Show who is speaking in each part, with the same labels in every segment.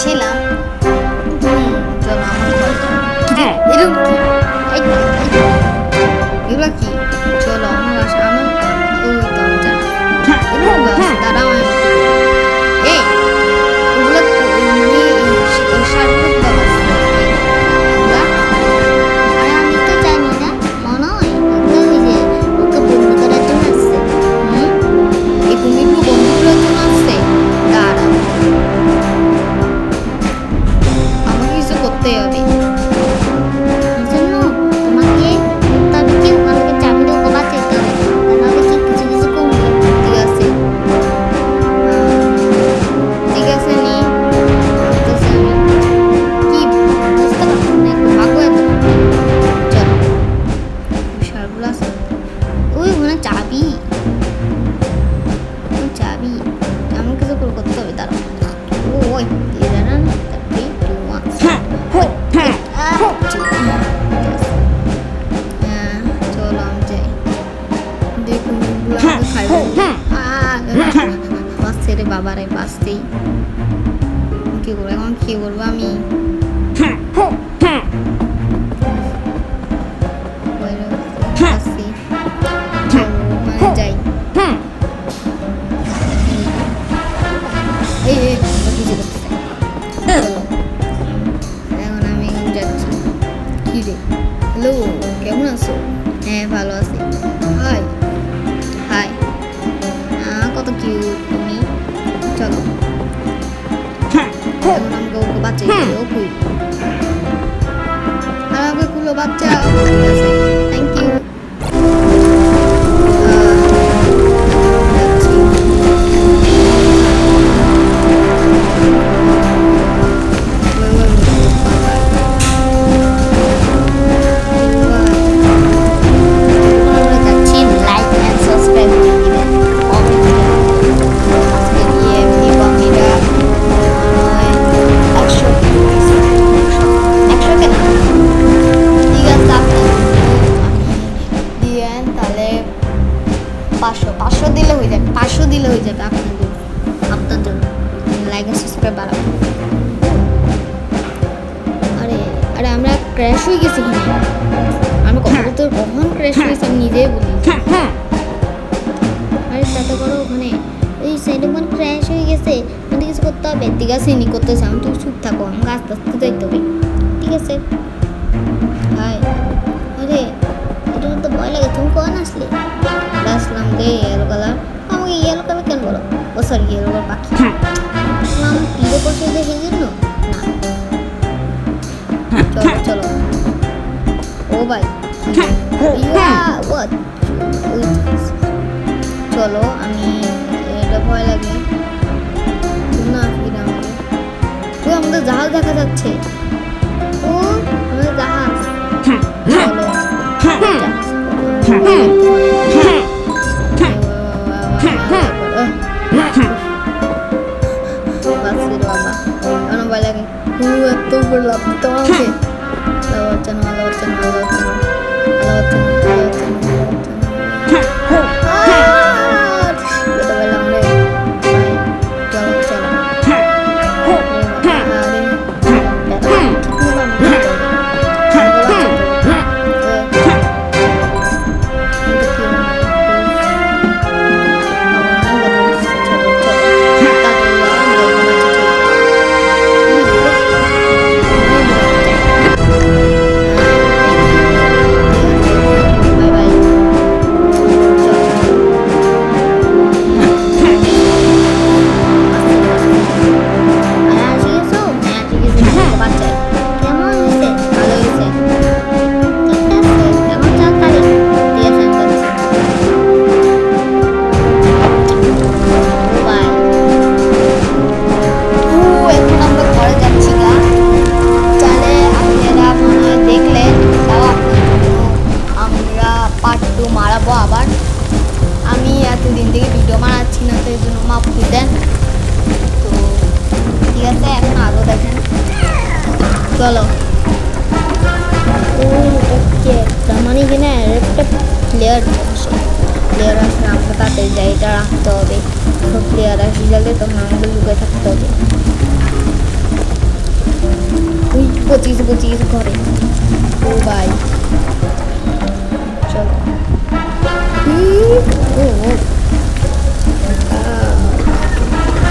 Speaker 1: যাচ্ছিলাম। চলো আমার ঘরে যাই। এরকম কি এগুলো কি? চলো আমার বাসা, আমার ওই দরজা এরকম বাসা। দাঁড়াও আমি এই ওগুলো এই শার্টগুলো বাসা ওগুলা।
Speaker 2: আর আমি তো জানি না, মনে হয় ওগুলো ওই যে ওকে বন্দি করার জন্য আসছে।
Speaker 1: এই কুমিরগুলো বন্ধুগুলোর জন্য আসছে। দাঁড়াও, আমাকে কিছু করতেই হবে।
Speaker 2: এই জন্য তোমাকে করতে হবে কি, ওখান থেকে চাবি দিয়ে ওকে বাঁচাতে হবে, তাহলে কি কিছু কিছু করবে।
Speaker 1: ঠিক আছে, ঠিক আছে নি করতেছি আমি। কি বুঝতে পারছি না, একটু ভাগো এত। চলো সারগুলো আছে ওই ওখানে চাবি, ওই চাবি এমন কিছু করে করতে হবে। দাঁড়াও, ওই এরা না তারপরে টু ওয়ান চলো আমি যাই। দেখুন খাইব বাঁচছে রে বাবা রে, বাঁচতেই কি করবো এখন, কি করবো আমি? যাই। এই কিছু করতে এখন আমি যাচ্ছি। কি রে, হ্যালো, কেমন আছো? হ্যাঁ ভালো আছি। হাই হাই, কত কিউট তুমি। চলো এখন আমাকে ওকে বাচ্চা ও কুই আর আমাকে কুলো বাচ্চা। ঠিক আছে, thank you.
Speaker 2: Like and subscribe করে দিবেন, কমেন্ট দিবেন।
Speaker 1: আজকে নিয়ে এমনি বামিরা
Speaker 2: 100 কেন?
Speaker 1: ঠিক আছে, আপনি দিয়েন তাহলে 500 দিলে হয়ে যাবে, 500 দিলে হয়ে যাবে আপনার জন্য লাইক আর সাবস্ক্রাইব বাড়াবো। আরে আরে আমরা ক্র্যাশ হয়ে গেছি এখানে। আমরা কথা বলতে কখন ক্র্যাশ হয়ে গেছি আমি নিজেই বলি।
Speaker 2: আরে তাতে করো ওখানে ওই সাইডে মন ক্র্যাশ হয়ে গেছে, আমাদের কিছু করতে হবে।
Speaker 1: ঠিক আছে নি করতেছে, আমি তুমি চুপ থাকো, আমাকে আস্তে আস্তে যাইতে হবে।
Speaker 2: ঠিক আছে।
Speaker 1: হাই,
Speaker 2: আরে এটা তো ভয় লাগে, তুমি কখন আসলে?
Speaker 1: আসলাম রে ইয়েলো কালার।
Speaker 2: আমাকে ইয়েলো কালার কেন বলো?
Speaker 1: ও সরি ইয়েলো কালার পাখি।
Speaker 2: আমার তীরে বসে দেখে জন্য না।
Speaker 1: চলো চলো। ও ভাই চলো, আমি এটা ভয় লাগে না ফিরে আমাকে। ও আমাদের জাহাজ দেখা যাচ্ছে, ও আমাদের জাহাজ। চলো বাবা কেন ভয় লাগে? এত উপরে লাভ দিতে আমাকে। আল্লাহ বাচ্চা না, আল্লাহ বাচ্চা না, আল্লাহ বাচ্চা না, আল্লাহ বাচ্চা না, আল্লাহ বাচ্চা না, আল্লাহ বাচ্চা না। যেতে পারলাম রে ভাই। চলো চলো। চলো।
Speaker 2: ও ওকে, তার মানে এখানে আরেকটা প্লেয়ার আসে।
Speaker 1: প্লেয়ার আসলে আমাকে তাতে জায়গাটা রাখতে হবে। সব প্লেয়ার আসে যাবে তখন আমাকে লুকে থাকতে হবে। পচে গেছে ঘরে। ও ভাই চলো। ও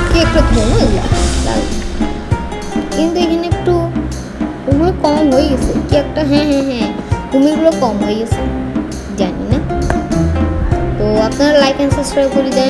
Speaker 1: কি একটা ধোঁয়া লাল, কিন্তু এখানে একটু ওগুলো কম হয়ে গেছে কি একটা। হ্যাঁ কুমিরগুলো কম হয়ে গেছে, জানি না। তো আপনারা লাইক অ্যান্ড সাবস্ক্রাইব করে দেন।